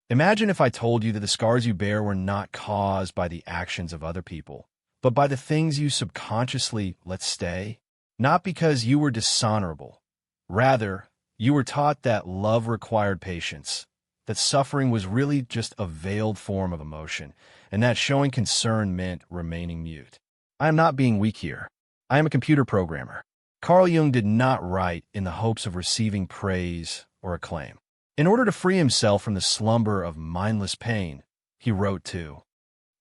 Imagine if I told you that the scars you bear were not caused by the actions of other people, but by the things you subconsciously let stay. Not because you were dishonorable. Rather, you were taught that love required patience, that suffering was really just a veiled form of emotion, and that showing concern meant remaining mute. I am not being weak here. I am a computer programmer. Carl Jung did not write in the hopes of receiving praise or acclaim. In order to free himself from the slumber of mindless pain, he wrote to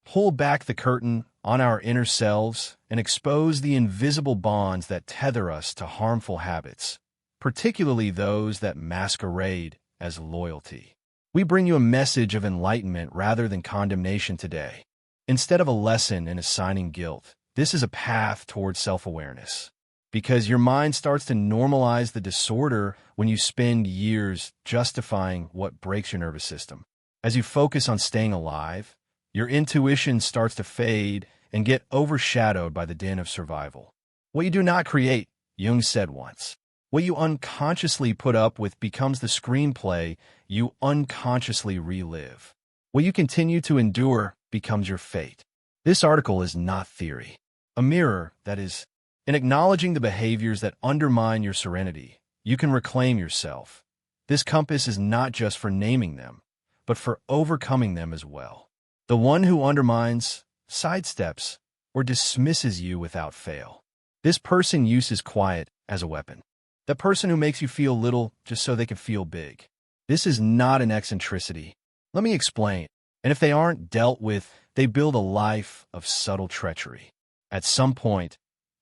pull back the curtain on our inner selves and expose the invisible bonds that tether us to harmful habits, particularly those that masquerade as loyalty. We bring you a message of enlightenment rather than condemnation today. Instead of a lesson in assigning guilt, this is a path towards self-awareness. Because your mind starts to normalize the disorder when you spend years justifying what breaks your nervous system. As you focus on staying alive, your intuition starts to fade and get overshadowed by the din of survival. What you do not create, Jung said once. What you unconsciously put up with becomes the screenplay you unconsciously relive. What you continue to endure becomes your fate. This article is not theory. A mirror, that is, in acknowledging the behaviors that undermine your serenity, you can reclaim yourself. This compass is not just for naming them, but for overcoming them as well. The one who undermines, sidesteps, or dismisses you without fail. This person uses quiet as a weapon. The person who makes you feel little just so they can feel big. This is not an eccentricity. Let me explain. And if they aren't dealt with, they build a life of subtle treachery. At some point,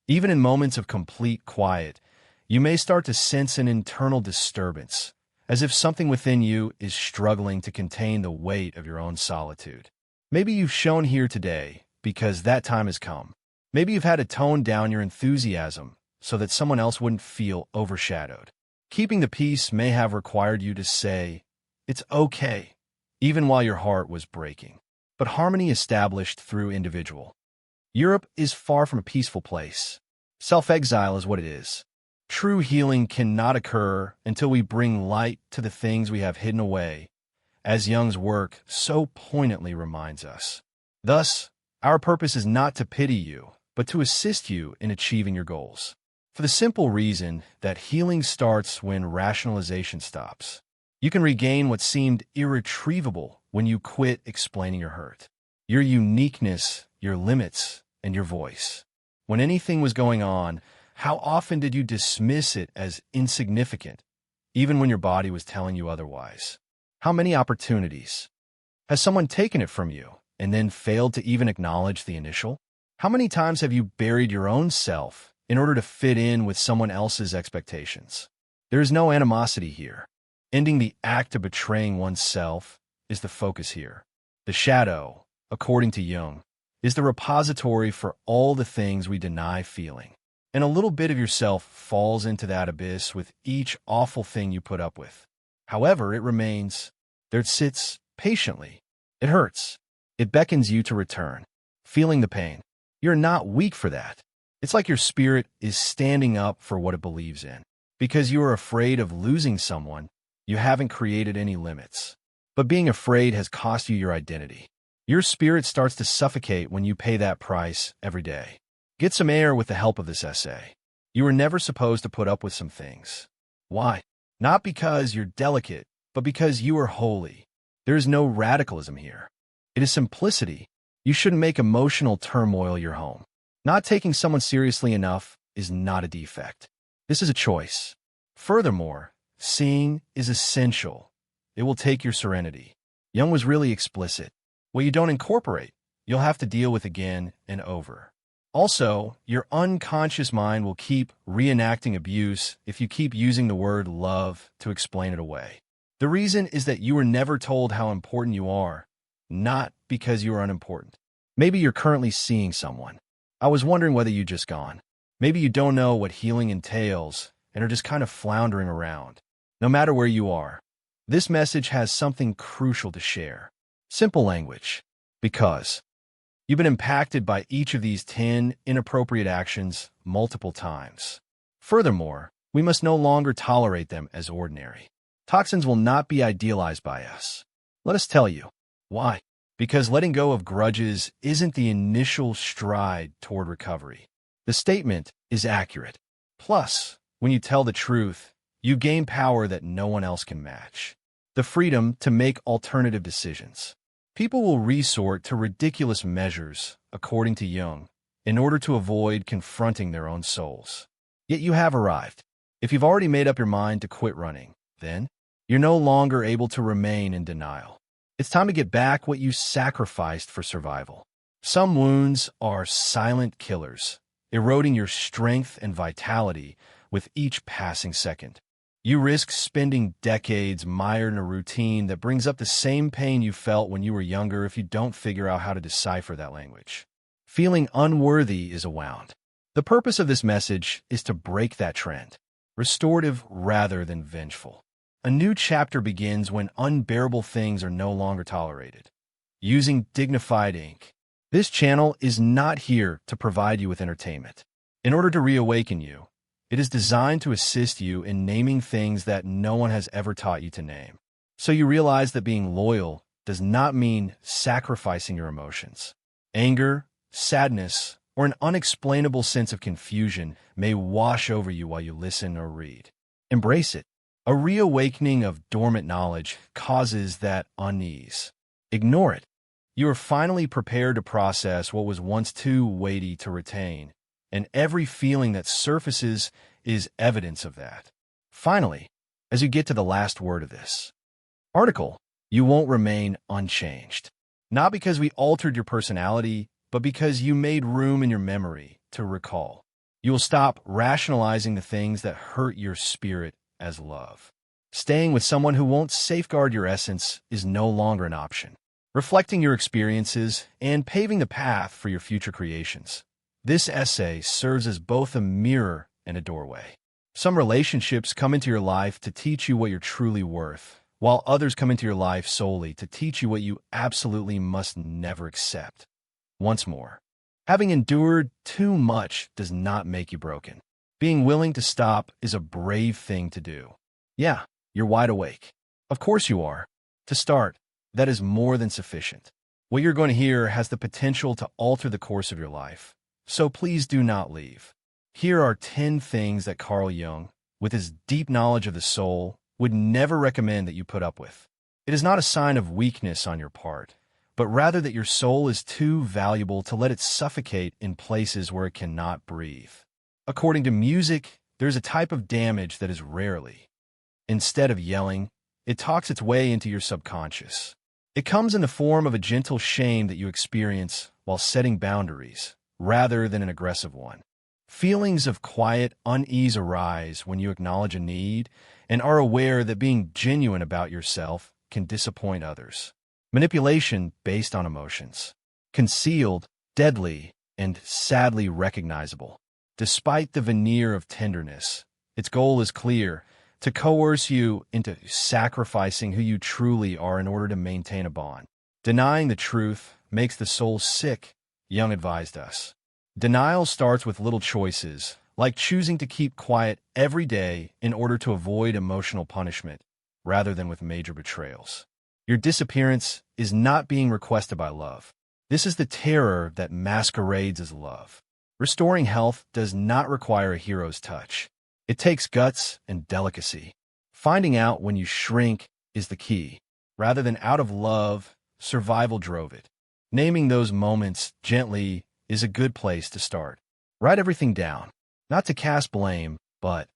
even in moments of complete quiet, you may start to sense an internal disturbance, as if something within you is struggling to contain the weight of your own solitude. Maybe you've shown here today because that time has come. Maybe you've had to tone down your enthusiasm so that someone else wouldn't feel overshadowed. Keeping the peace may have required you to say, "It's okay," even while your heart was breaking. But harmony established through individual. Europe is far from a peaceful place. Self-exile is what it is. True healing cannot occur until we bring light to the things we have hidden away, as Jung's work so poignantly reminds us. Thus, our purpose is not to pity you, but to assist you in achieving your goals. For the simple reason that healing starts when rationalization stops. You can regain what seemed irretrievable when you quit explaining your hurt. Your uniqueness, your limits, and your voice. When anything was going on, how often did you dismiss it as insignificant, even when your body was telling you otherwise? How many opportunities? Has someone taken it from you and then failed to even acknowledge the initial? How many times have you buried your own self in order to fit in with someone else's expectations? There is no animosity here. Ending the act of betraying oneself is the focus here. The shadow, according to Jung, is the repository for all the things we deny feeling. And a little bit of yourself falls into that abyss with each awful thing you put up with. However, it remains. There it sits patiently. It hurts. It beckons you to return, feeling the pain. You're not weak for that. It's like your spirit is standing up for what it believes in. Because you are afraid of losing someone, you haven't created any limits. But being afraid has cost you your identity. Your spirit starts to suffocate when you pay that price every day. Get some air with the help of this essay. You were never supposed to put up with some things. Why? Not because you're delicate, but because you are holy. There is no radicalism here. It is simplicity. You shouldn't make emotional turmoil your home. Not taking someone seriously enough is not a defect. This is a choice. Furthermore, seeing is essential. It will take your serenity. Jung was really explicit. What you don't incorporate, you'll have to deal with again and over. Also, your unconscious mind will keep reenacting abuse if you keep using the word love to explain it away. The reason is that you were never told how important you are, not because you are unimportant. Maybe you're currently seeing someone. I was wondering whether you just gone. Maybe you don't know what healing entails and are just kind of floundering around. No matter where you are, this message has something crucial to share. Simple language. Because you've been impacted by each of these 10 inappropriate actions multiple times. Furthermore, we must no longer tolerate them as ordinary. Toxins will not be idealized by us. Let us tell you. Why? Because letting go of grudges isn't the initial stride toward recovery. The statement is accurate. Plus, when you tell the truth, you gain power that no one else can match. The freedom to make alternative decisions. People will resort to ridiculous measures, according to Jung, in order to avoid confronting their own souls. Yet you have arrived. If you've already made up your mind to quit running, then you're no longer able to remain in denial. It's time to get back what you sacrificed for survival. Some wounds are silent killers, eroding your strength and vitality with each passing second. You risk spending decades mired in a routine that brings up the same pain you felt when you were younger if you don't figure out how to decipher that language. Feeling unworthy is a wound. The purpose of this message is to break that trend, restorative rather than vengeful. A new chapter begins when unbearable things are no longer tolerated. Using dignified ink. This channel is not here to provide you with entertainment. In order to reawaken you, it is designed to assist you in naming things that no one has ever taught you to name. So you realize that being loyal does not mean sacrificing your emotions. Anger, sadness, or an unexplainable sense of confusion may wash over you while you listen or read. Embrace it. A reawakening of dormant knowledge causes that unease. Ignore it. You are finally prepared to process what was once too weighty to retain, and every feeling that surfaces is evidence of that. Finally, as you get to the last word of this article, you won't remain unchanged. Not because we altered your personality, but because you made room in your memory to recall. You will stop rationalizing the things that hurt your spirit as love. Staying with someone who won't safeguard your essence is no longer an option. Reflecting your experiences and paving the path for your future creations. This essay serves as both a mirror and a doorway. Some relationships come into your life to teach you what you're truly worth, while others come into your life solely to teach you what you absolutely must never accept. Once more, having endured too much does not make you broken. Being willing to stop is a brave thing to do. Yeah, you're wide awake. Of course you are. To start, that is more than sufficient. What you're going to hear has the potential to alter the course of your life. So please do not leave. Here are 10 things that Carl Jung, with his deep knowledge of the soul, would never recommend that you put up with. It is not a sign of weakness on your part, but rather that your soul is too valuable to let it suffocate in places where it cannot breathe. According to music, there's a type of damage that is rarely. Instead of yelling, it talks its way into your subconscious. It comes in the form of a gentle shame that you experience while setting boundaries, rather than an aggressive one. Feelings of quiet unease arise when you acknowledge a need and are aware that being genuine about yourself can disappoint others. Manipulation based on emotions. Concealed, deadly, and sadly recognizable. Despite the veneer of tenderness, its goal is clear: to coerce you into sacrificing who you truly are in order to maintain a bond. Denying the truth makes the soul sick, Jung advised us. Denial starts with little choices, like choosing to keep quiet every day in order to avoid emotional punishment, rather than with major betrayals. Your disappearance is not being requested by love. This is the terror that masquerades as love. Restoring health does not require a hero's touch. It takes guts and delicacy. Finding out when you shrink is the key. Rather than out of love, survival drove it. Naming those moments gently is a good place to start. Write everything down, not to cast blame, but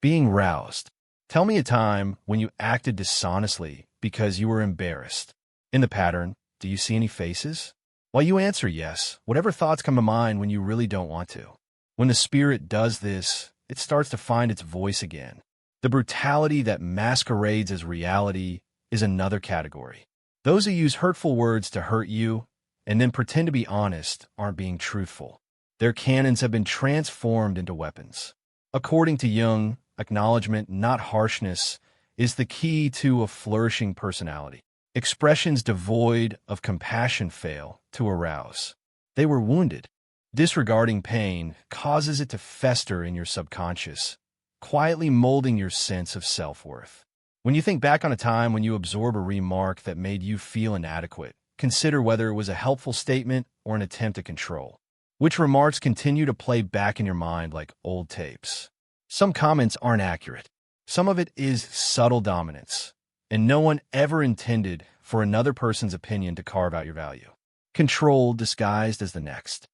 being roused. Tell me a time when you acted dishonestly because you were embarrassed. In the pattern, do you see any faces? While you answer yes, whatever thoughts come to mind when you really don't want to. When the spirit does this, it starts to find its voice again. The brutality that masquerades as reality is another category. Those who use hurtful words to hurt you and then pretend to be honest aren't being truthful. Their cannons have been transformed into weapons. According to Jung, acknowledgement, not harshness, is the key to a flourishing personality. Expressions devoid of compassion fail to arouse. They were wounded. Disregarding pain causes it to fester in your subconscious, quietly molding your sense of self-worth. When you think back on a time when you absorb a remark that made you feel inadequate, consider whether it was a helpful statement or an attempt at control. Which remarks continue to play back in your mind like old tapes? Some comments aren't accurate. Some of it is subtle dominance, and no one ever intended for another person's opinion to carve out your value. Control disguised as the next.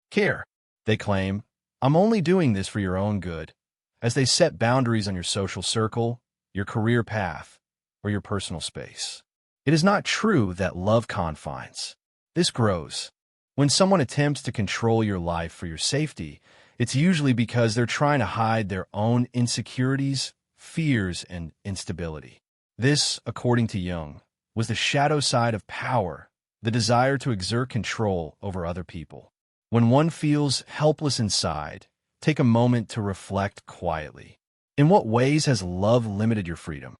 Care. They claim, I'm only doing this for your own good, as they set boundaries on your social circle, your career path, or your personal space. It is not true that love confines. This grows. When someone attempts to control your life for your safety, it's usually because they're trying to hide their own insecurities, fears, and instability. This, according to Jung, was the shadow side of power, the desire to exert control over other people. When one feels helpless inside, take a moment to reflect quietly. In what ways has love limited your freedom?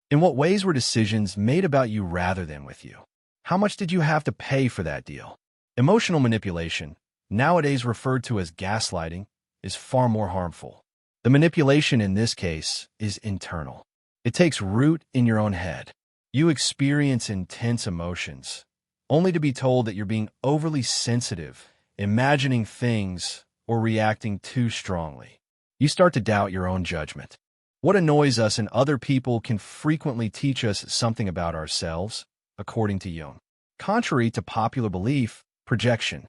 In what ways were decisions made about you rather than with you? How much did you have to pay for that deal? Emotional manipulation, nowadays referred to as gaslighting, is far more harmful. The manipulation in this case is internal. It takes root in your own head. You experience intense emotions, only to be told that you're being overly sensitive, imagining things, or reacting too strongly. You start to doubt your own judgment. What annoys us in other people can frequently teach us something about ourselves, according to Jung. Contrary to popular belief, projection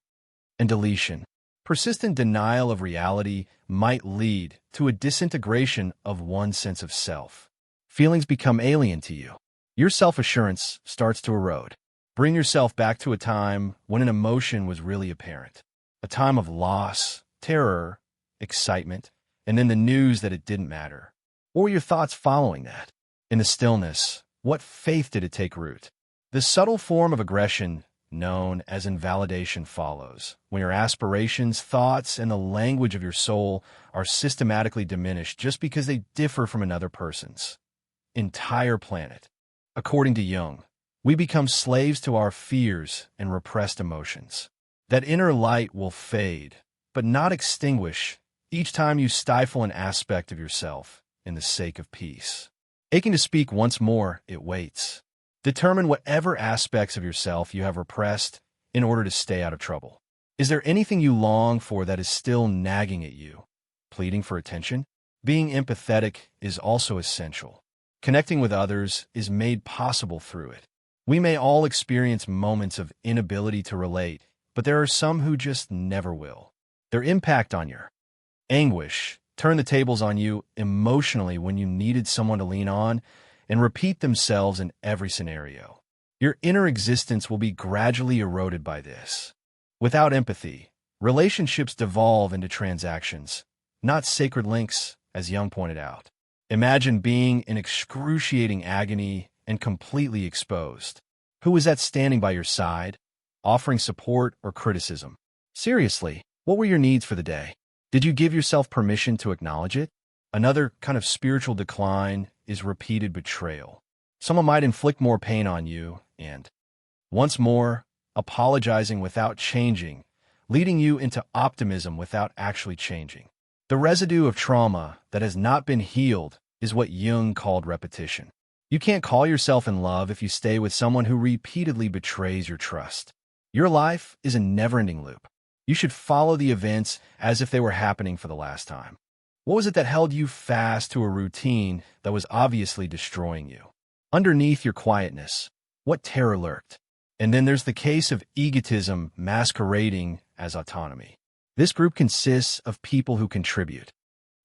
and deletion, persistent denial of reality might lead to a disintegration of one's sense of self. Feelings become alien to you. Your self-assurance starts to erode. Bring yourself back to a time when an emotion was really apparent. A time of loss, terror, excitement, and then the news that it didn't matter. What were your thoughts following that? In the stillness, what faith did it take root? The subtle form of aggression known as invalidation follows, when your aspirations, thoughts, and the language of your soul are systematically diminished just because they differ from another person's entire planet. According to Jung, we become slaves to our fears and repressed emotions. That inner light will fade, but not extinguish, each time you stifle an aspect of yourself in the sake of peace. Aching to speak once more, it waits. Determine whatever aspects of yourself you have repressed in order to stay out of trouble. Is there anything you long for that is still nagging at you, pleading for attention? Being empathetic is also essential. Connecting with others is made possible through it. We may all experience moments of inability to relate, but there are some who just never will. Their impact on your anguish turn the tables on you emotionally when you needed someone to lean on, and repeat themselves in every scenario. Your inner existence will be gradually eroded by this. Without empathy, relationships devolve into transactions, not sacred links, as Jung pointed out. Imagine being in excruciating agony and completely exposed. Who was that standing by your side, offering support or criticism? Seriously, what were your needs for the day? Did you give yourself permission to acknowledge it? Another kind of spiritual decline is repeated betrayal. Someone might inflict more pain on you and, once more, apologizing without changing, leading you into optimism without actually changing. The residue of trauma that has not been healed is what Jung called repetition. You can't call yourself in love if you stay with someone who repeatedly betrays your trust. Your life is a never-ending loop. You should follow the events as if they were happening for the last time. What was it that held you fast to a routine that was obviously destroying you? Underneath your quietness, what terror lurked? And then there's the case of egotism masquerading as autonomy. This group consists of people who contribute,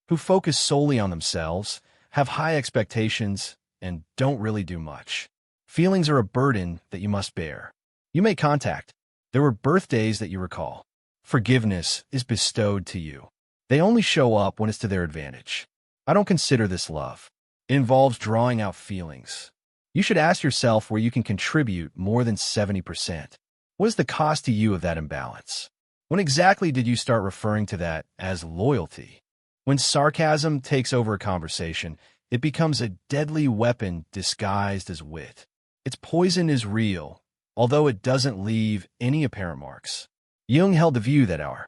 who focus solely on themselves, have high expectations, and don't really do much. Feelings are a burden that you must bear. You make contact. There were birthdays that you recall. Forgiveness is bestowed to you. They only show up when it's to their advantage. I don't consider this love. It involves drawing out feelings. You should ask yourself where you can contribute more than 70%. What is the cost to you of that imbalance? When exactly did you start referring to that as loyalty? When sarcasm takes over a conversation, it becomes a deadly weapon disguised as wit. Its poison is real, although it doesn't leave any apparent marks. Jung held the view that our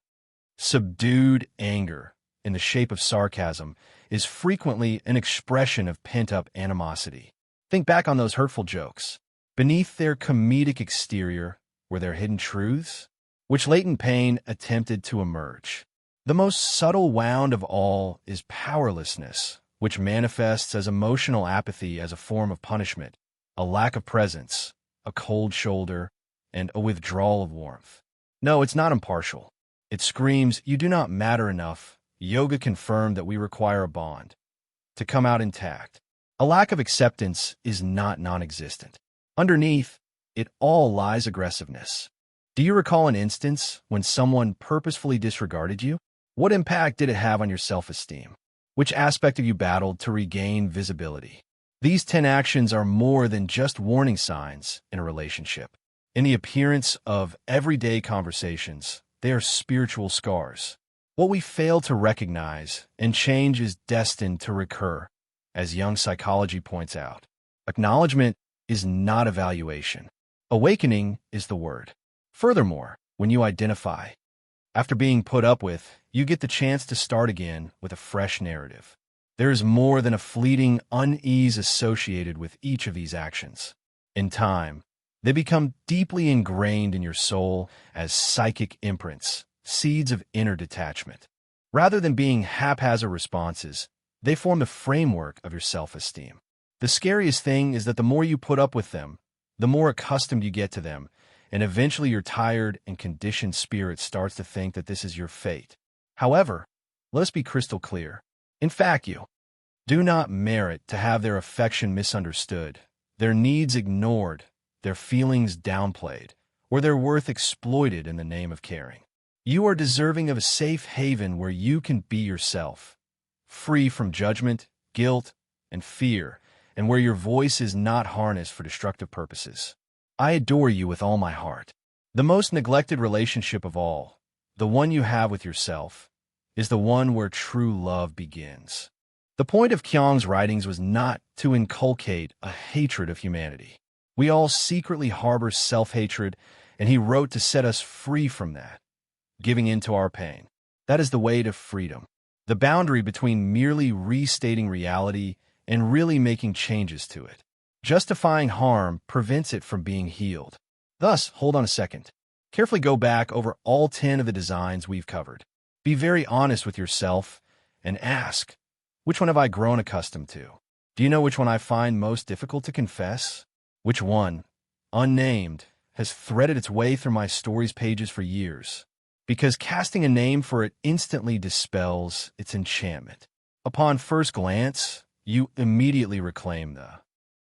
subdued anger, in the shape of sarcasm, is frequently an expression of pent-up animosity. Think back on those hurtful jokes. Beneath their comedic exterior were there hidden truths, which latent pain attempted to emerge. The most subtle wound of all is powerlessness, which manifests as emotional apathy as a form of punishment, a lack of presence, a cold shoulder, and a withdrawal of warmth. No, it's not impartial. It screams, "You do not matter enough." Yoga confirmed that we require a bond to come out intact. A lack of acceptance is not non-existent. Underneath it all lies aggressiveness. Do you recall an instance when someone purposefully disregarded you? What impact did it have on your self-esteem? Which aspect of you battled to regain visibility? These 10 actions are more than just warning signs in a relationship. In the appearance of everyday conversations, they are spiritual scars. What we fail to recognize and change is destined to recur, as Jung psychology points out. Acknowledgement is not evaluation. Awakening is the word. Furthermore, when you identify, after being put up with, you get the chance to start again with a fresh narrative. There is more than a fleeting unease associated with each of these actions. In time, they become deeply ingrained in your soul as psychic imprints, seeds of inner detachment. Rather than being haphazard responses, they form the framework of your self-esteem. The scariest thing is that the more you put up with them, the more accustomed you get to them, and eventually your tired and conditioned spirit starts to think that this is your fate. However, let us be crystal clear. In fact, you do not merit to have their affection misunderstood, their needs ignored, their feelings downplayed, or their worth exploited in the name of caring. You are deserving of a safe haven where you can be yourself, free from judgment, guilt, and fear, and where your voice is not harnessed for destructive purposes. I adore you with all my heart. The most neglected relationship of all, the one you have with yourself, is the one where true love begins. The point of Jung's writings was not to inculcate a hatred of humanity. We all secretly harbor self-hatred, and he wrote to set us free from that, giving in to our pain. That is the way to freedom. The boundary between merely restating reality and really making changes to it. Justifying harm prevents it from being healed. Thus, hold on a second. Carefully go back over all 10 of the designs we've covered. Be very honest with yourself and ask, which one have I grown accustomed to? Do you know which one I find most difficult to confess? Which one, unnamed, has threaded its way through my story's pages for years? Because casting a name for it instantly dispels its enchantment. Upon first glance, you immediately reclaim the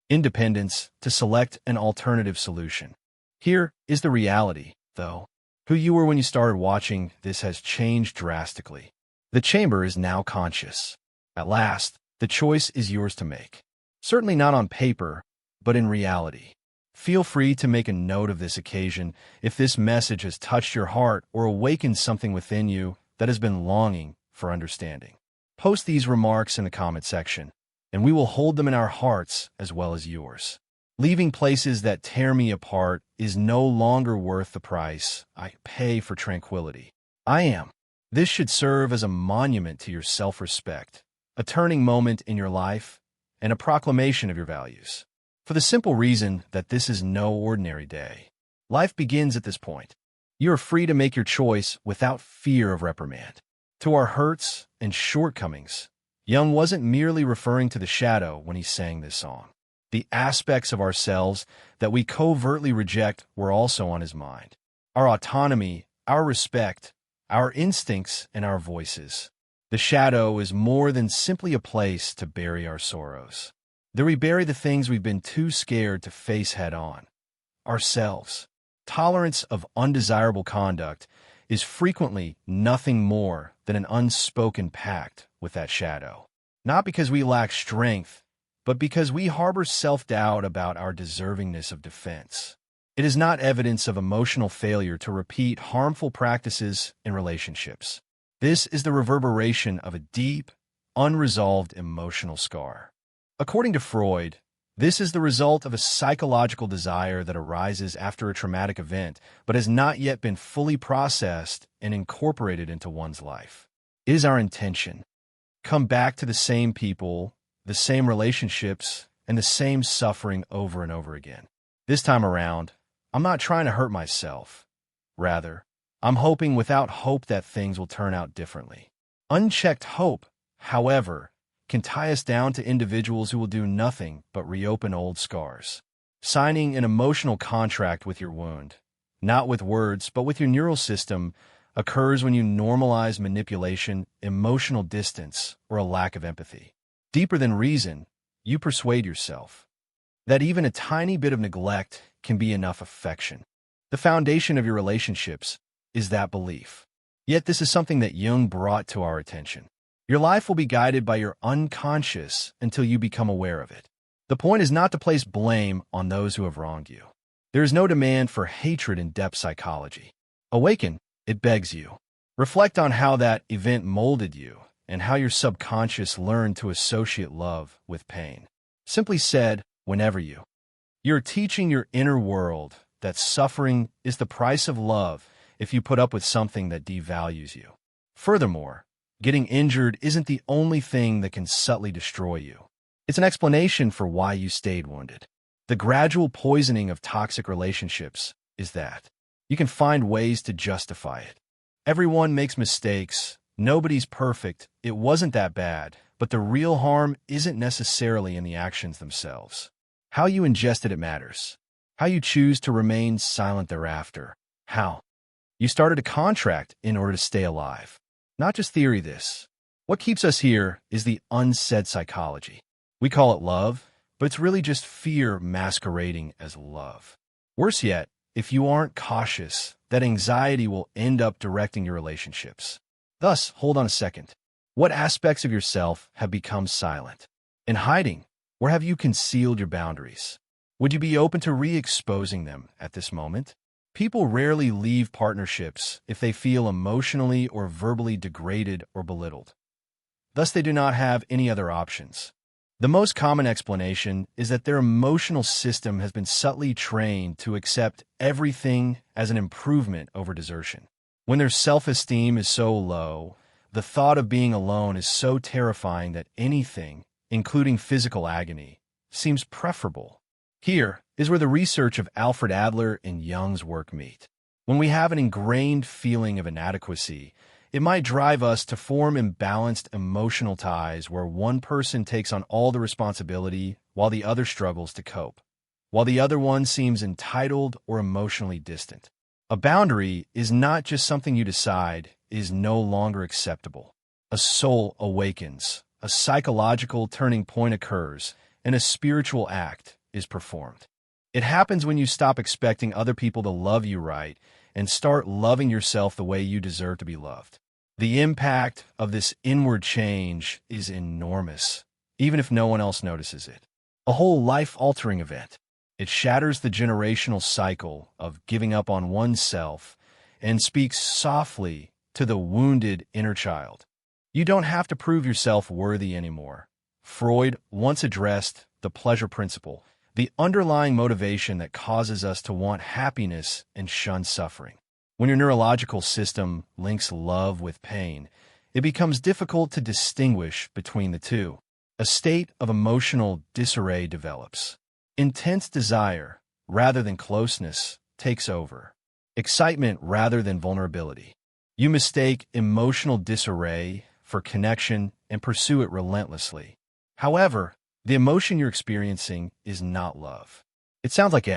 independence to select an alternative solution. Here is the reality, though. Who you were when you started watching this has changed drastically. The chamber is now conscious. At last, the choice is yours to make. Certainly not on paper, but in reality. Feel free to make a note of this occasion if this message has touched your heart or awakened something within you that has been longing for understanding. Post these remarks in the comment section, and we will hold them in our hearts as well as yours. Leaving places that tear me apart is no longer worth the price I pay for tranquility. I am. This should serve as a monument to your self-respect, a turning moment in your life, and a proclamation of your values. For the simple reason that this is no ordinary day. Life begins at this point. You are free to make your choice without fear of reprimand. To our hurts and shortcomings, Jung wasn't merely referring to the shadow when he sang this song. The aspects of ourselves that we covertly reject were also on his mind. Our autonomy, our respect, our instincts, and our voices. The shadow is more than simply a place to bury our sorrows. There we bury the things we've been too scared to face head-on. Ourselves. Tolerance of undesirable conduct is frequently nothing more than an unspoken pact with that shadow. Not because we lack strength, but because we harbor self-doubt about our deservingness of defense. It is not evidence of emotional failure to repeat harmful practices in relationships. This is the reverberation of a deep, unresolved emotional scar. According to Freud, this is the result of a psychological desire that arises after a traumatic event, but has not yet been fully processed and incorporated into one's life. It is our intention. Come back to the same people, the same relationships, and the same suffering over and over again. This time around, I'm not trying to hurt myself. Rather, I'm hoping without hope that things will turn out differently. Unchecked hope, however, can tie us down to individuals who will do nothing but reopen old scars. Signing an emotional contract with your wound, not with words, but with your neural system, occurs when you normalize manipulation, emotional distance, or a lack of empathy. Deeper than reason, you persuade yourself that even a tiny bit of neglect can be enough affection. The foundation of your relationships is that belief. Yet this is something that Jung brought to our attention. Your life will be guided by your unconscious until you become aware of it. The point is not to place blame on those who have wronged you. There is no demand for hatred in depth psychology. Awaken, it begs you. Reflect on how that event molded you and how your subconscious learned to associate love with pain. Simply said, whenever you're teaching your inner world that suffering is the price of love if you put up with something that devalues you. Furthermore, getting injured isn't the only thing that can subtly destroy you. It's an explanation for why you stayed wounded. The gradual poisoning of toxic relationships is that you can find ways to justify it. Everyone makes mistakes. Nobody's perfect. It wasn't that bad. But the real harm isn't necessarily in the actions themselves. How you ingested it matters. How you choose to remain silent thereafter. How you started a contract in order to stay alive. Not just theory this. What keeps us here is the unsaid psychology. We call it love, but it's really just fear masquerading as love. Worse yet, if you aren't cautious, that anxiety will end up directing your relationships. Thus, hold on a second. What aspects of yourself have become silent? In hiding, or have you concealed your boundaries? Would you be open to re-exposing them at this moment? People rarely leave partnerships if they feel emotionally or verbally degraded or belittled. Thus, they do not have any other options. The most common explanation is that their emotional system has been subtly trained to accept everything as an improvement over desertion. When their self-esteem is so low, the thought of being alone is so terrifying that anything, including physical agony, seems preferable. Here is where the research of Alfred Adler and Jung's work meet. When we have an ingrained feeling of inadequacy, it might drive us to form imbalanced emotional ties where one person takes on all the responsibility while the other struggles to cope, while the other one seems entitled or emotionally distant. A boundary is not just something you decide is no longer acceptable. A soul awakens, a psychological turning point occurs, and a spiritual act is performed. It happens when you stop expecting other people to love you right and start loving yourself the way you deserve to be loved. The impact of this inward change is enormous, even if no one else notices it. A whole life-altering event. It shatters the generational cycle of giving up on oneself and speaks softly to the wounded inner child. You don't have to prove yourself worthy anymore. Freud once addressed the pleasure principle, the underlying motivation that causes us to want happiness and shun suffering. When your neurological system links love with pain, it becomes difficult to distinguish between the two. A state of emotional disarray develops. Intense desire, rather than closeness, takes over. Excitement rather than vulnerability. You mistake emotional disarray for connection and pursue it relentlessly. However, the emotion you're experiencing is not love. It sounds like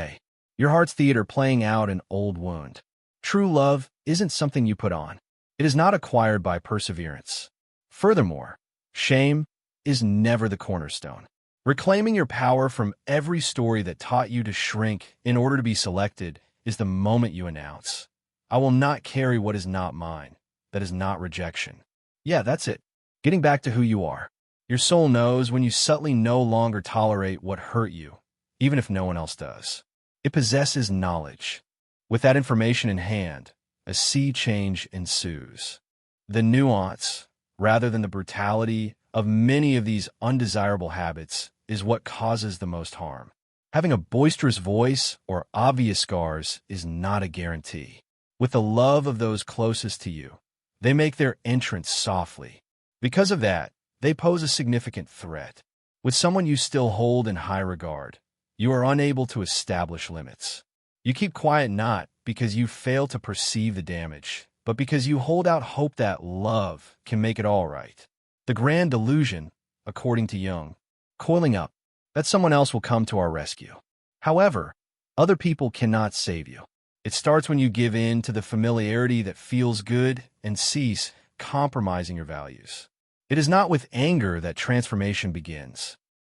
your heart's theater playing out an old wound. True love isn't something you put on. It is not acquired by perseverance. Furthermore, shame is never the cornerstone. Reclaiming your power from every story that taught you to shrink in order to be selected is the moment you announce, I will not carry what is not mine. That is not rejection. Yeah, that's it. Getting back to who you are. Your soul knows when you subtly no longer tolerate what hurt you, even if no one else does. It possesses knowledge. With that information in hand, a sea change ensues. The nuance, rather than the brutality, of many of these undesirable habits is what causes the most harm. Having a boisterous voice or obvious scars is not a guarantee. With the love of those closest to you, they make their entrance softly. Because of that, they pose a significant threat. With someone you still hold in high regard, you are unable to establish limits. You keep quiet not because you fail to perceive the damage, but because you hold out hope that love can make it all right. The grand delusion, according to Jung, coiling up, that someone else will come to our rescue. However, other people cannot save you. It starts when you give in to the familiarity that feels good and cease compromising your values. It is not with anger that transformation begins.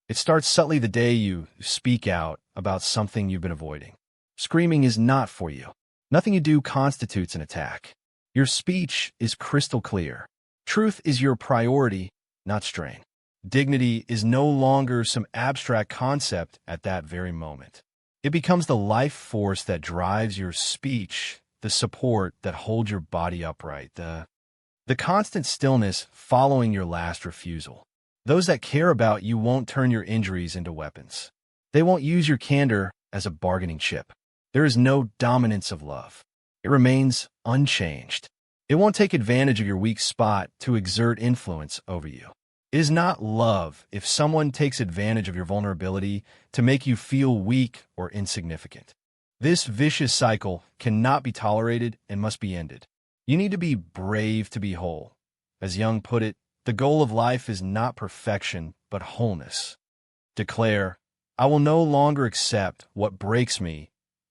It starts subtly the day you speak out about something you've been avoiding. Screaming is not for you. Nothing you do constitutes an attack. Your speech is crystal clear. Truth is your priority, not strain. Dignity is no longer some abstract concept at that very moment. It becomes the life force that drives your speech, the support that holds your body upright, the constant stillness following your last refusal. Those that care about you won't turn your injuries into weapons. They won't use your candor as a bargaining chip. There is no dominance of love. It remains unchanged. It won't take advantage of your weak spot to exert influence over you. It is not love if someone takes advantage of your vulnerability to make you feel weak or insignificant. This vicious cycle cannot be tolerated and must be ended. You need to be brave to be whole. As Jung put it, the goal of life is not perfection, but wholeness. Declare, I will no longer accept what breaks me.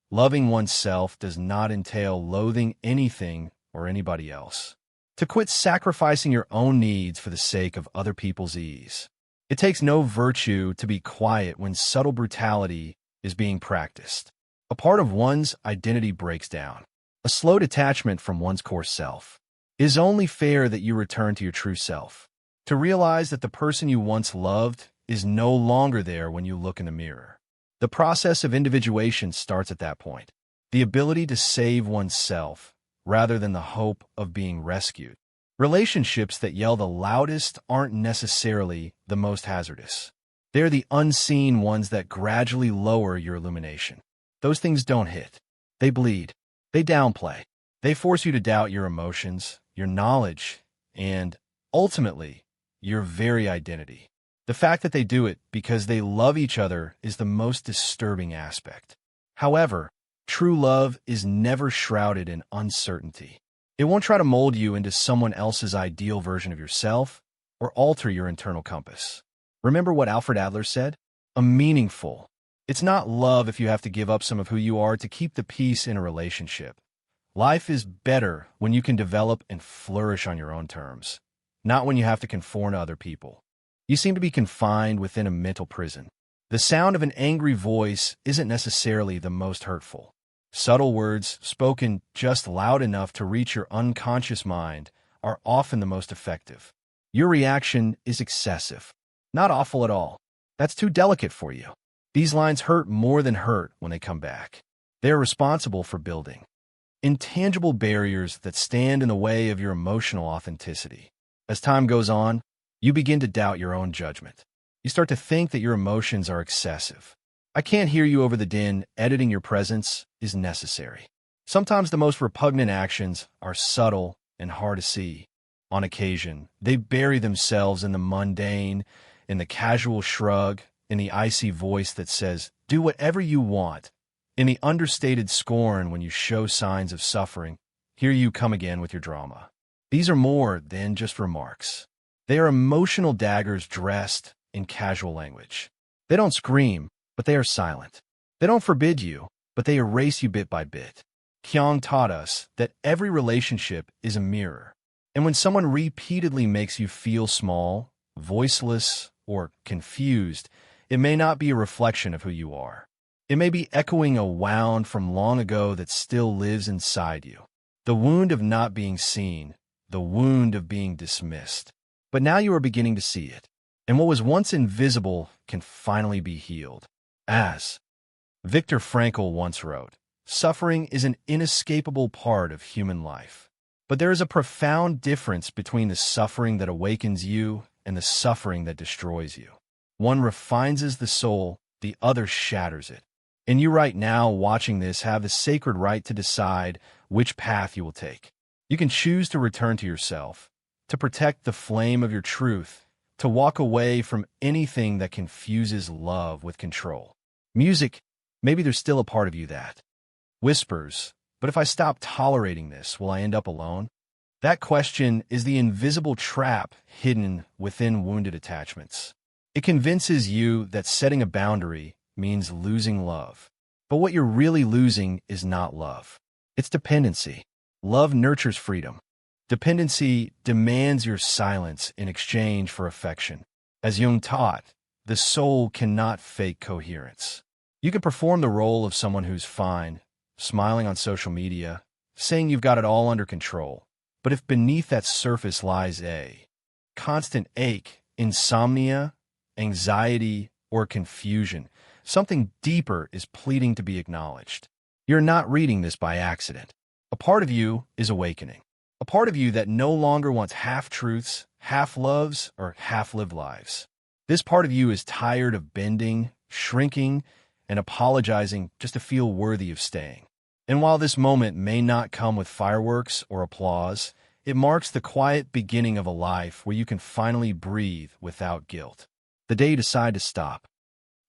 Loving oneself does not entail loathing anything or anybody else. To quit sacrificing your own needs for the sake of other people's ease. It takes no virtue to be quiet when subtle brutality is being practiced. A part of one's identity breaks down. A slow detachment from one's core self. It is only fair that you return to your true self. To realize that the person you once loved is no longer there when you look in the mirror. The process of individuation starts at that point. The ability to save oneself rather than the hope of being rescued. Relationships that yell the loudest aren't necessarily the most hazardous. They're the unseen ones that gradually lower your illumination. Those things don't hit. They bleed. They downplay. They force you to doubt your emotions, your knowledge, and, ultimately, your very identity. The fact that they do it because they love each other is the most disturbing aspect. However, true love is never shrouded in uncertainty. It won't try to mold you into someone else's ideal version of yourself or alter your internal compass. Remember what Alfred Adler said? A meaningful. It's not love if you have to give up some of who you are to keep the peace in a relationship. Life is better when you can develop and flourish on your own terms, not when you have to conform to other people. You seem to be confined within a mental prison. The sound of an angry voice isn't necessarily the most hurtful. Subtle words, spoken just loud enough to reach your unconscious mind, are often the most effective. Your reaction is excessive, not awful at all. That's too delicate for you. These lines hurt more than hurt when they come back. They are responsible for building intangible barriers that stand in the way of your emotional authenticity. As time goes on, you begin to doubt your own judgment. You start to think that your emotions are excessive. I can't hear you over the din. Editing your presence is necessary. Sometimes the most repugnant actions are subtle and hard to see. On occasion, they bury themselves in the mundane, in the casual shrug, in the icy voice that says, do whatever you want, in the understated scorn when you show signs of suffering. Here you come again with your drama. These are more than just remarks. They are emotional daggers dressed in casual language. They don't scream, but they are silent. They don't forbid you, but they erase you bit by bit. Jung taught us that every relationship is a mirror. And when someone repeatedly makes you feel small, voiceless, or confused, it may not be a reflection of who you are. It may be echoing a wound from long ago that still lives inside you. The wound of not being seen, the wound of being dismissed. But now you are beginning to see it, and what was once invisible can finally be healed. As Viktor Frankl once wrote, suffering is an inescapable part of human life. But there is a profound difference between the suffering that awakens you and the suffering that destroys you. One refines the soul, the other shatters it. And you right now watching this have the sacred right to decide which path you will take. You can choose to return to yourself, to protect the flame of your truth, to walk away from anything that confuses love with control. Music, maybe there's still a part of you that whispers, but if I stop tolerating this, will I end up alone? That question is the invisible trap hidden within wounded attachments. It convinces you that setting a boundary means losing love. But what you're really losing is not love. It's dependency. Love nurtures freedom. Dependency demands your silence in exchange for affection. As Jung taught, the soul cannot fake coherence. You can perform the role of someone who's fine, smiling on social media, saying you've got it all under control. But if beneath that surface lies a constant ache, insomnia, anxiety, or confusion, something deeper is pleading to be acknowledged. You're not reading this by accident. A part of you is awakening. A part of you that no longer wants half-truths, half-loves, or half-lived lives. This part of you is tired of bending, shrinking, and apologizing just to feel worthy of staying. And while this moment may not come with fireworks or applause, it marks the quiet beginning of a life where you can finally breathe without guilt. The day you decide to stop.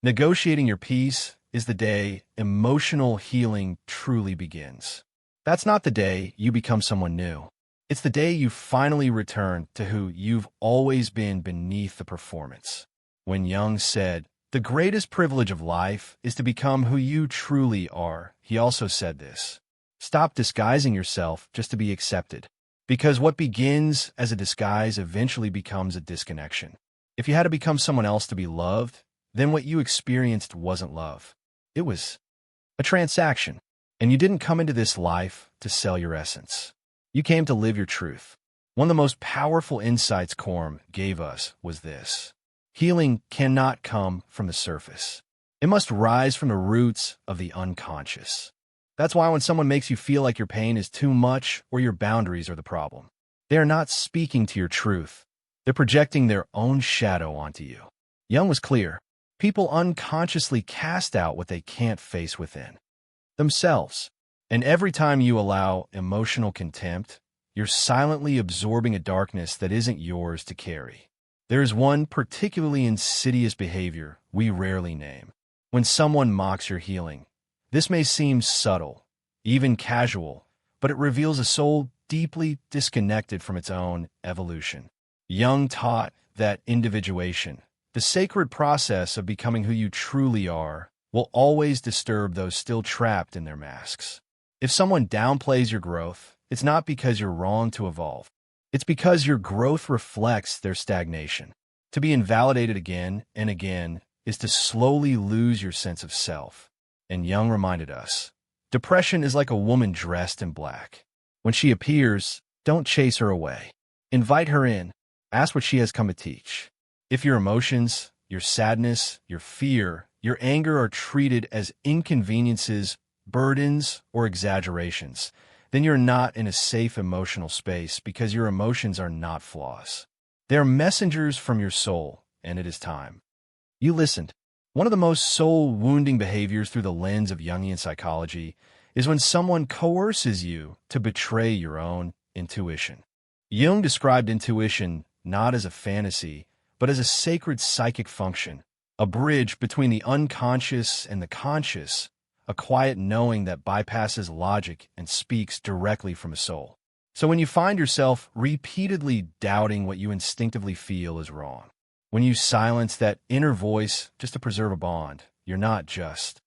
Negotiating your peace is the day emotional healing truly begins. That's not the day you become someone new. It's the day you finally return to who you've always been beneath the performance. When Jung said, "The greatest privilege of life is to become who you truly are," he also said this: stop disguising yourself just to be accepted. Because what begins as a disguise eventually becomes a disconnection. If you had to become someone else to be loved, then what you experienced wasn't love. It was a transaction. And you didn't come into this life to sell your essence. You came to live your truth. One of the most powerful insights Carl gave us was this: healing cannot come from the surface. It must rise from the roots of the unconscious. That's why when someone makes you feel like your pain is too much or your boundaries are the problem, they are not speaking to your truth. They're projecting their own shadow onto you. Jung was clear. People unconsciously cast out what they can't face within themselves. And every time you allow emotional contempt, you're silently absorbing a darkness that isn't yours to carry. There is one particularly insidious behavior we rarely name. When someone mocks your healing, this may seem subtle, even casual, but it reveals a soul deeply disconnected from its own evolution. Jung taught that individuation, the sacred process of becoming who you truly are, will always disturb those still trapped in their masks. If someone downplays your growth, it's not because you're wrong to evolve. It's because your growth reflects their stagnation. To be invalidated again and again is to slowly lose your sense of self. And Jung reminded us, depression is like a woman dressed in black. When she appears, don't chase her away. Invite her in. Ask what she has come to teach. If your emotions, your sadness, your fear, your anger are treated as inconveniences, burdens, or exaggerations, then you're not in a safe emotional space because your emotions are not flaws. They're messengers from your soul, and it is time. You listened. One of the most soul-wounding behaviors through the lens of Jungian psychology is when someone coerces you to betray your own intuition. Jung described intuition not as a fantasy, but as a sacred psychic function, a bridge between the unconscious and the conscious, a quiet knowing that bypasses logic and speaks directly from a soul. So when you find yourself repeatedly doubting what you instinctively feel is wrong, when you silence that inner voice just to preserve a bond, you're not just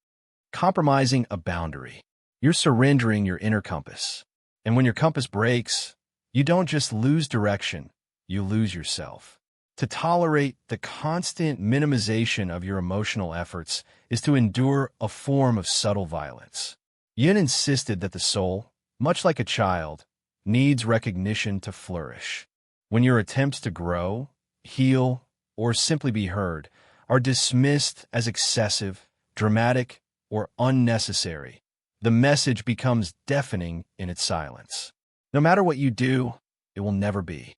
compromising a boundary. You're surrendering your inner compass. And when your compass breaks, you don't just lose direction, you lose yourself. To tolerate the constant minimization of your emotional efforts is to endure a form of subtle violence. Jung insisted that the soul, much like a child, needs recognition to flourish. When your attempts to grow, heal, or simply be heard are dismissed as excessive, dramatic, or unnecessary, the message becomes deafening in its silence. No matter what you do, it will never be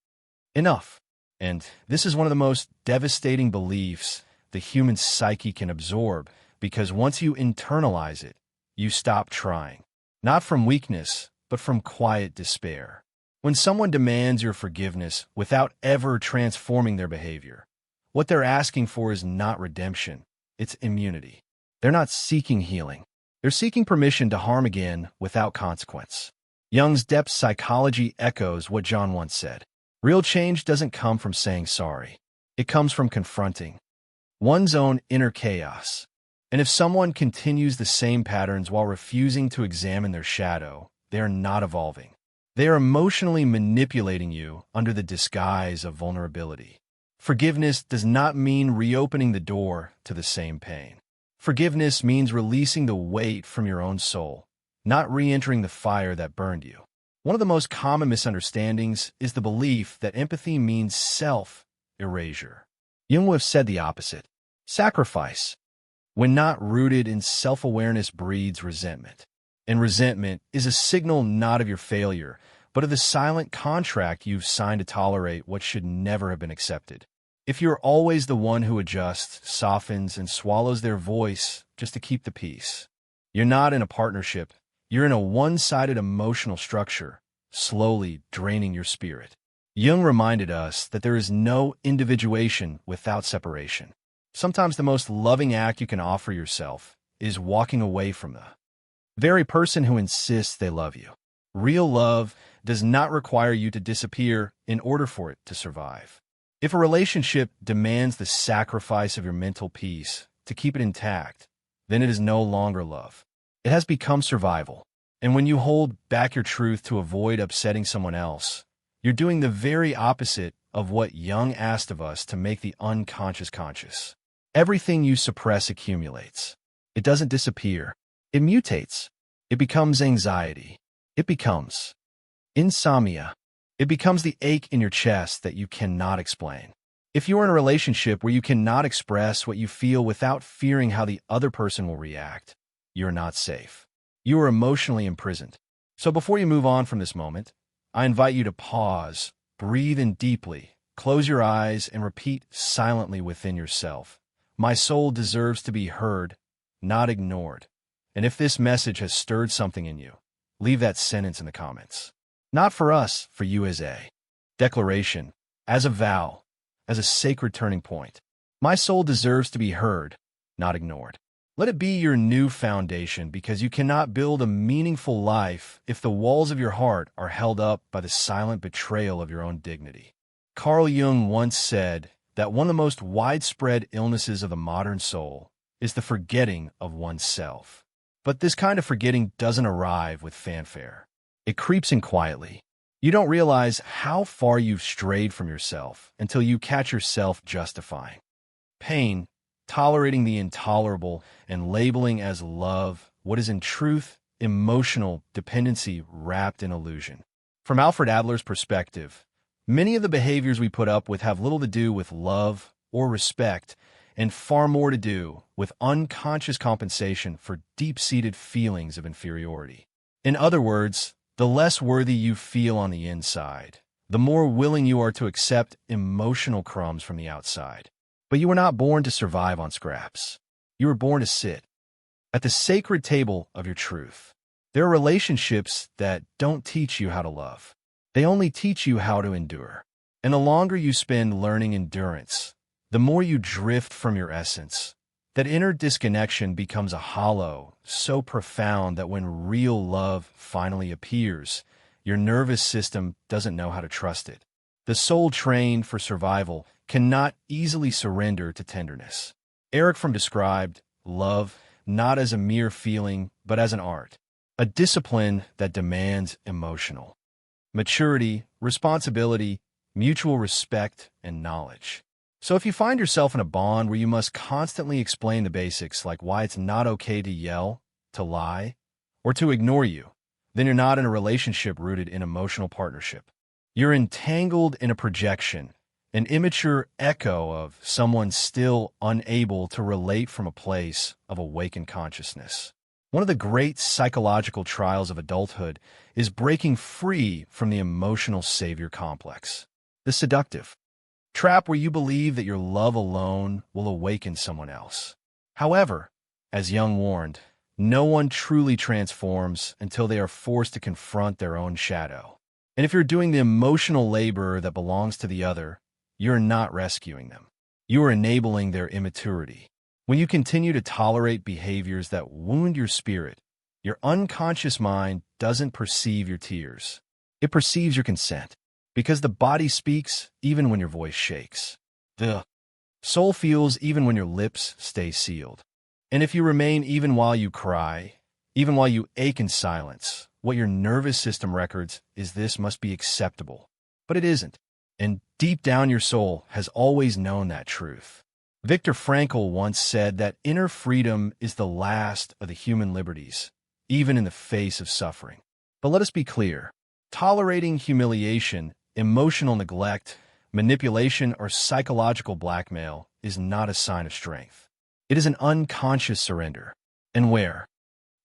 enough. And this is one of the most devastating beliefs the human psyche can absorb, because once you internalize it, you stop trying. Not from weakness, but from quiet despair. When someone demands your forgiveness without ever transforming their behavior, What they're asking for is not redemption, it's immunity. They're not seeking healing. They're seeking permission to harm again without consequence. Jung's depth psychology echoes what John once said. Real change doesn't come from saying sorry. It comes from confronting one's own inner chaos. And if someone continues the same patterns while refusing to examine their shadow, they are not evolving. They are emotionally manipulating you under the disguise of vulnerability. Forgiveness does not mean reopening the door to the same pain. Forgiveness means releasing the weight from your own soul, not re-entering the fire that burned you. One of the most common misunderstandings is the belief that empathy means self-erasure. Jung would have said the opposite. Sacrifice, when not rooted in self-awareness, breeds resentment. And resentment is a signal not of your failure, but of the silent contract you've signed to tolerate what should never have been accepted. If you're always the one who adjusts, softens, and swallows their voice just to keep the peace, you're not in a partnership. You're in a one-sided emotional structure, slowly draining your spirit. Jung reminded us that there is no individuation without separation. Sometimes the most loving act you can offer yourself is walking away from the very person who insists they love you. Real love does not require you to disappear in order for it to survive. If a relationship demands the sacrifice of your mental peace to keep it intact, then it is no longer love. It has become survival. And when you hold back your truth to avoid upsetting someone else, you're doing the very opposite of what Jung asked of us to make the unconscious conscious. Everything you suppress accumulates. It doesn't disappear. It mutates. It becomes anxiety. It becomes insomnia. It becomes the ache in your chest that you cannot explain. If you are in a relationship where you cannot express what you feel without fearing how the other person will react, you're not safe. You are emotionally imprisoned. So before you move on from this moment, I invite you to pause, breathe in deeply, close your eyes, and repeat silently within yourself. My soul deserves to be heard, not ignored. And if this message has stirred something in you, leave that sentence in the comments. Not for us, for you as a declaration, as a vow, as a sacred turning point. My soul deserves to be heard, not ignored. Let it be your new foundation, because you cannot build a meaningful life if the walls of your heart are held up by the silent betrayal of your own dignity. Carl Jung once said that one of the most widespread illnesses of the modern soul is the forgetting of oneself. But this kind of forgetting doesn't arrive with fanfare. It creeps in quietly. You don't realize how far you've strayed from yourself until you catch yourself justifying pain, tolerating the intolerable, and labeling as love what is in truth emotional dependency wrapped in illusion. From Alfred Adler's perspective, many of the behaviors we put up with have little to do with love or respect, and far more to do with unconscious compensation for deep-seated feelings of inferiority. In other words, the less worthy you feel on the inside, the more willing you are to accept emotional crumbs from the outside. But you were not born to survive on scraps. You were born to sit at the sacred table of your truth. There are relationships that don't teach you how to love. They only teach you how to endure. And the longer you spend learning endurance, the more you drift from your essence. That inner disconnection becomes a hollow so profound that when real love finally appears, your nervous system doesn't know how to trust it. The soul trained for survival cannot easily surrender to tenderness. Eric Fromm described love not as a mere feeling, but as an art, a discipline that demands emotional maturity, responsibility, mutual respect, and knowledge. So if you find yourself in a bond where you must constantly explain the basics, like why it's not okay to yell, to lie, or to ignore you, then you're not in a relationship rooted in emotional partnership. You're entangled in a projection, an immature echo of someone still unable to relate from a place of awakened consciousness. One of the great psychological trials of adulthood is breaking free from the emotional savior complex, the seductive trap where you believe that your love alone will awaken someone else. However, as Jung warned, no one truly transforms until they are forced to confront their own shadow. And if you're doing the emotional labor that belongs to the other, you're not rescuing them. You are enabling their immaturity. When you continue to tolerate behaviors that wound your spirit, your unconscious mind doesn't perceive your tears. It perceives your consent, because the body speaks even when your voice shakes. The soul feels even when your lips stay sealed. And if you remain even while you cry, even while you ache in silence, what your nervous system records is this must be acceptable. But it isn't. And deep down your soul has always known that truth. Viktor Frankl once said that inner freedom is the last of the human liberties, even in the face of suffering. But let us be clear. Tolerating humiliation, emotional neglect, manipulation, or psychological blackmail is not a sign of strength. It is an unconscious surrender. And where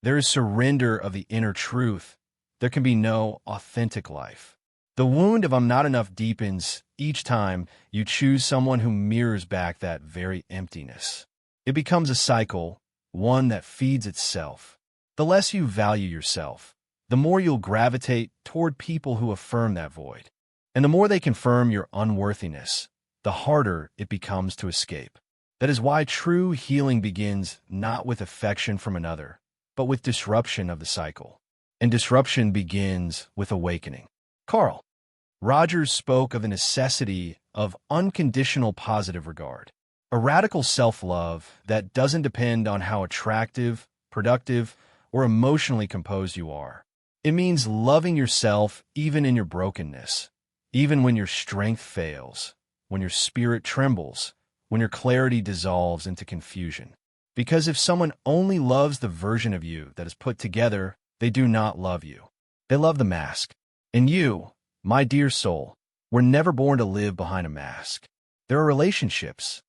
there is surrender of the inner truth, there can be no authentic life. The wound of I'm not enough deepens each time you choose someone who mirrors back that very emptiness. It becomes a cycle, one that feeds itself. The less you value yourself, the more you'll gravitate toward people who affirm that void. And the more they confirm your unworthiness, the harder it becomes to escape. That is why true healing begins not with affection from another, but with disruption of the cycle. And disruption begins with awakening. Carl Rogers spoke of the necessity of unconditional positive regard, a radical self-love that doesn't depend on how attractive, productive, or emotionally composed you are. It means loving yourself even in your brokenness, even when your strength fails, when your spirit trembles, when your clarity dissolves into confusion. Because if someone only loves the version of you that is put together, they do not love you. They love the mask. And you, my dear soul, were never born to live behind a mask. There are relationships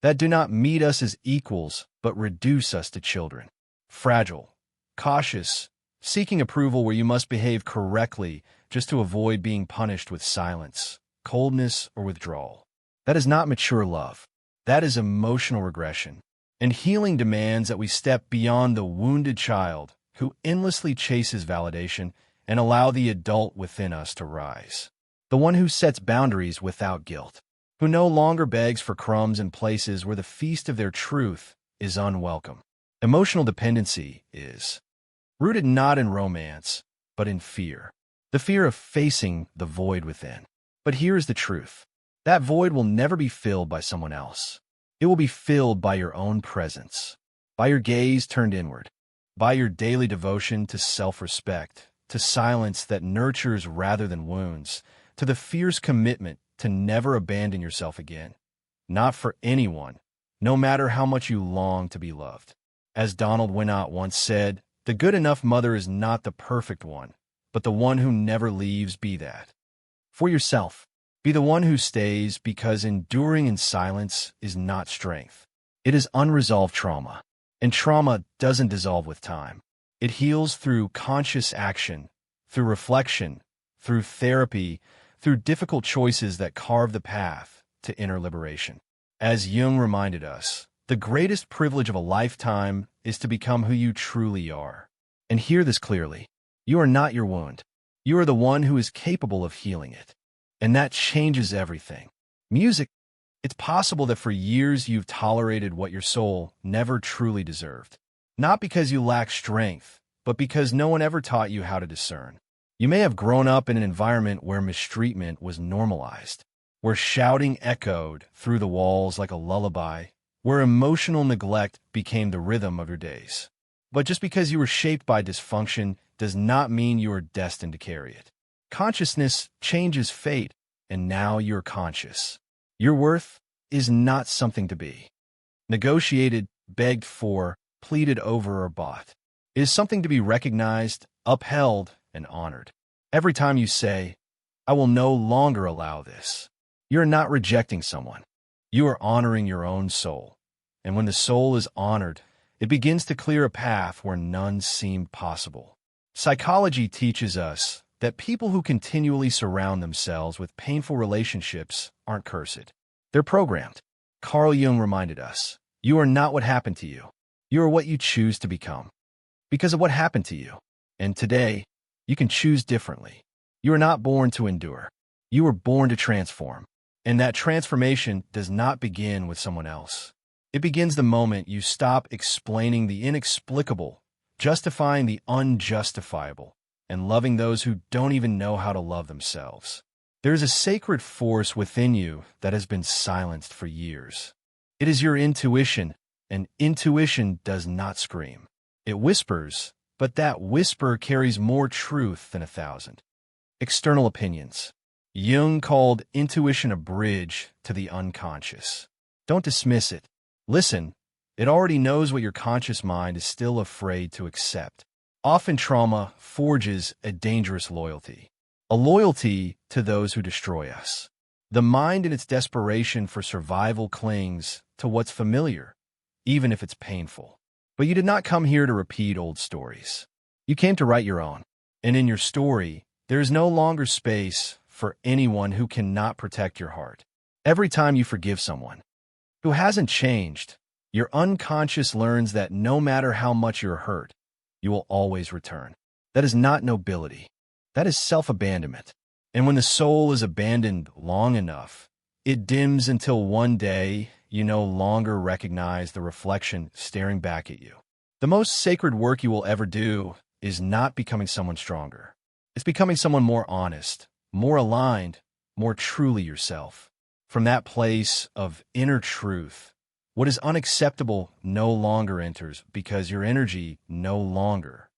that do not meet us as equals, but reduce us to children. Fragile, cautious, seeking approval where you must behave correctly just to avoid being punished with silence, coldness, or withdrawal. That is not mature love. That is emotional regression. And healing demands that we step beyond the wounded child who endlessly chases validation and allow the adult within us to rise. The one who sets boundaries without guilt, who no longer begs for crumbs in places where the feast of their truth is unwelcome. Emotional dependency is rooted not in romance, but in fear. The fear of facing the void within. But here is the truth. That void will never be filled by someone else. It will be filled by your own presence, by your gaze turned inward, by your daily devotion to self-respect, to silence that nurtures rather than wounds, to the fierce commitment to never abandon yourself again. Not for anyone, no matter how much you long to be loved. As Donald Winnicott once said, the good enough mother is not the perfect one, but the one who never leaves be that. For yourself, be the one who stays, because enduring in silence is not strength. It is unresolved trauma, and trauma doesn't dissolve with time. It heals through conscious action, through reflection, through therapy, through difficult choices that carve the path to inner liberation. As Jung reminded us, the greatest privilege of a lifetime is to become who you truly are. And hear this clearly. You are not your wound. You are the one who is capable of healing it. And that changes everything. Music. It's possible that for years you've tolerated what your soul never truly deserved. Not because you lack strength, but because no one ever taught you how to discern. You may have grown up in an environment where mistreatment was normalized, where shouting echoed through the walls like a lullaby, where emotional neglect became the rhythm of your days. But just because you were shaped by dysfunction does not mean you are destined to carry it. Consciousness changes fate, and now you're conscious. Your worth is not something to be negotiated, begged for, pleaded over, or bought. It is something to be recognized, upheld, and honored. Every time you say, I will no longer allow this, you are not rejecting someone. You are honoring your own soul. And when the soul is honored, it begins to clear a path where none seemed possible. Psychology teaches us that people who continually surround themselves with painful relationships aren't cursed. They're programmed. Carl Jung reminded us, you are not what happened to you. You are what you choose to become. Because of what happened to you. And today, you can choose differently. You are not born to endure. You were born to transform. And that transformation does not begin with someone else. It begins the moment you stop explaining the inexplicable, justifying the unjustifiable, and loving those who don't even know how to love themselves. There is a sacred force within you that has been silenced for years. It is your intuition, and intuition does not scream. It whispers, but that whisper carries more truth than 1,000 external opinions. Jung called intuition a bridge to the unconscious. Don't dismiss it. Listen, it already knows what your conscious mind is still afraid to accept. Often trauma forges a dangerous loyalty, a loyalty to those who destroy us. The mind in its desperation for survival clings to what's familiar, even if it's painful. But you did not come here to repeat old stories. You came to write your own. And in your story, there is no longer space for anyone who cannot protect your heart. Every time you forgive someone who hasn't changed, your unconscious learns that no matter how much you're hurt, you will always return. That is not nobility. That is self-abandonment. And when the soul is abandoned long enough, it dims until one day you no longer recognize the reflection staring back at you. The most sacred work you will ever do is not becoming someone stronger. It's becoming someone more honest, more aligned, more truly yourself. From that place of inner truth, what is unacceptable no longer enters because your energy no longer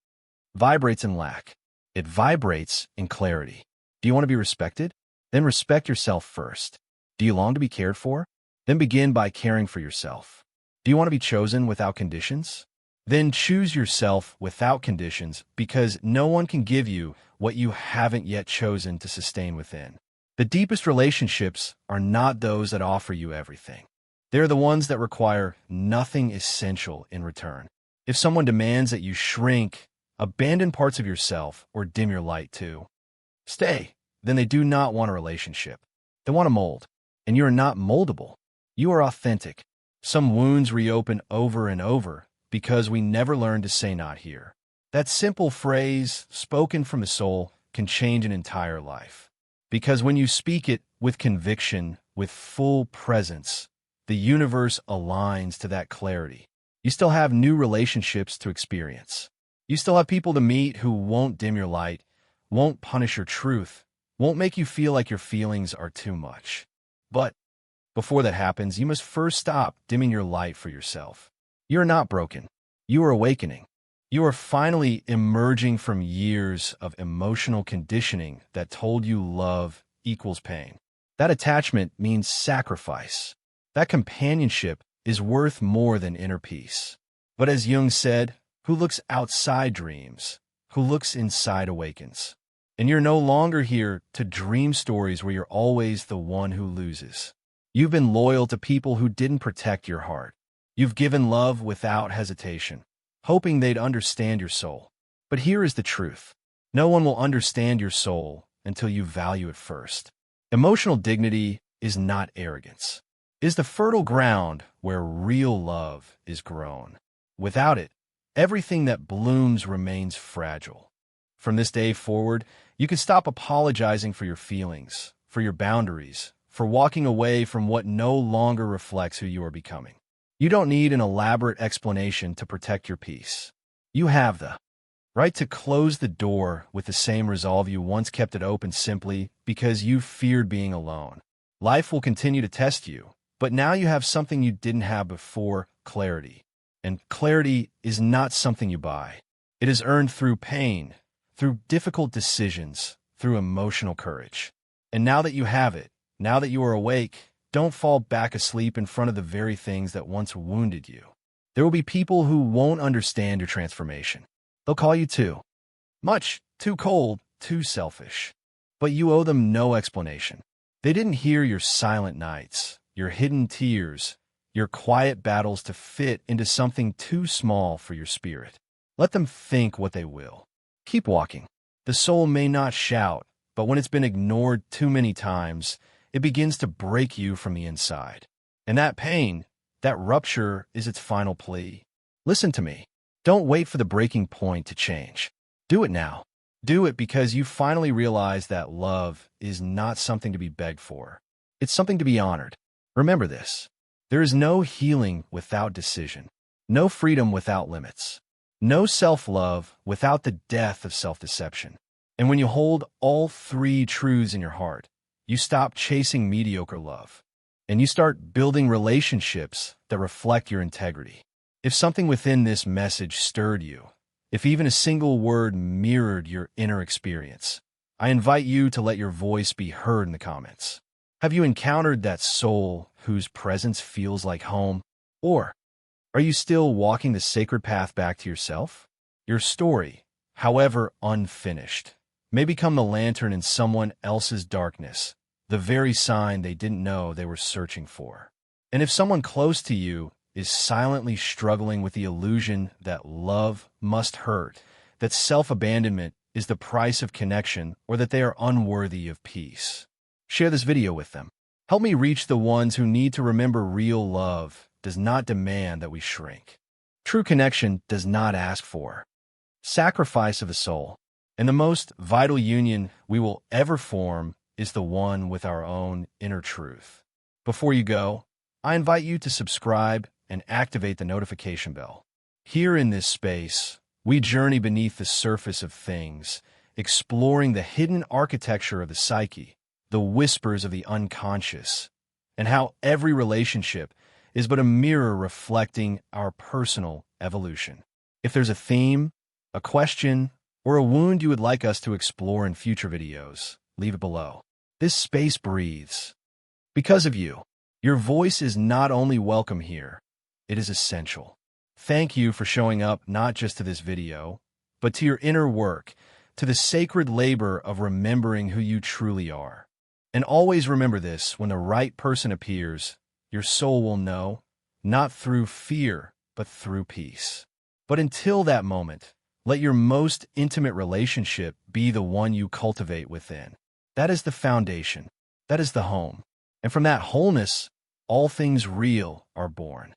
vibrates in lack. It vibrates in clarity. Do you want to be respected? Then respect yourself first. Do you long to be cared for? Then begin by caring for yourself. Do you want to be chosen without conditions? Then choose yourself without conditions, because no one can give you what you haven't yet chosen to sustain within. The deepest relationships are not those that offer you everything. They're the ones that require nothing essential in return. If someone demands that you shrink, abandon parts of yourself, or dim your light too, stay, then they do not want a relationship. They want a mold. And you are not moldable. You are authentic. Some wounds reopen over and over because we never learned to say not here. That simple phrase, spoken from the soul, can change an entire life. Because when you speak it with conviction, with full presence, the universe aligns to that clarity. You still have new relationships to experience. You still have people to meet who won't dim your light, won't punish your truth, won't make you feel like your feelings are too much. But before that happens, you must first stop dimming your light for yourself. You are not broken. You are awakening. You are finally emerging from years of emotional conditioning that told you love equals pain. That attachment means sacrifice. That companionship is worth more than inner peace. But as Jung said, who looks outside dreams, who looks inside awakens. And you're no longer here to dream stories where you're always the one who loses. You've been loyal to people who didn't protect your heart. You've given love without hesitation, hoping they'd understand your soul. But here is the truth. No one will understand your soul until you value it first. Emotional dignity is not arrogance. It is the fertile ground where real love is grown. Without it, everything that blooms remains fragile. From this day forward, you can stop apologizing for your feelings, for your boundaries, for walking away from what no longer reflects who you are becoming. You don't need an elaborate explanation to protect your peace. You have the right to close the door with the same resolve you once kept it open simply because you feared being alone. Life will continue to test you, but now you have something you didn't have before: clarity. And clarity is not something you buy. It is earned through pain, through difficult decisions, through emotional courage. And now that you have it, now that you are awake, don't fall back asleep in front of the very things that once wounded you. There will be people who won't understand your transformation. They'll call you too much, too cold, too selfish. But you owe them no explanation. They didn't hear your silent nights, your hidden tears, your quiet battles to fit into something too small for your spirit. Let them think what they will. Keep walking. The soul may not shout, but when it's been ignored too many times, it begins to break you from the inside. And that pain, that rupture, is its final plea. Listen to me. Don't wait for the breaking point to change. Do it now. Do it because you finally realize that love is not something to be begged for. It's something to be honored. Remember this. There is no healing without decision, no freedom without limits, no self-love without the death of self-deception. And when you hold all three truths in your heart, you stop chasing mediocre love, and you start building relationships that reflect your integrity. If something within this message stirred you, if even a single word mirrored your inner experience, I invite you to let your voice be heard in the comments. Have you encountered that soul whose presence feels like home? Or are you still walking the sacred path back to yourself? Your story, however unfinished, may become the lantern in someone else's darkness, the very sign they didn't know they were searching for. And if someone close to you is silently struggling with the illusion that love must hurt, that self-abandonment is the price of connection, or that they are unworthy of peace, share this video with them. Help me reach the ones who need to remember real love does not demand that we shrink. True connection does not ask for sacrifice of the soul. And the most vital union we will ever form is the one with our own inner truth. Before you go, I invite you to subscribe and activate the notification bell. Here in this space, we journey beneath the surface of things, exploring the hidden architecture of the psyche, the whispers of the unconscious, and how every relationship is but a mirror reflecting our personal evolution. If there's a theme, a question, or a wound you would like us to explore in future videos, leave it below. This space breathes because of you. Your voice is not only welcome here, it is essential. Thank you for showing up not just to this video, but to your inner work, to the sacred labor of remembering who you truly are. And always remember this: when the right person appears, your soul will know, not through fear, but through peace. But until that moment, let your most intimate relationship be the one you cultivate within. That is the foundation. That is the home. And from that wholeness, all things real are born.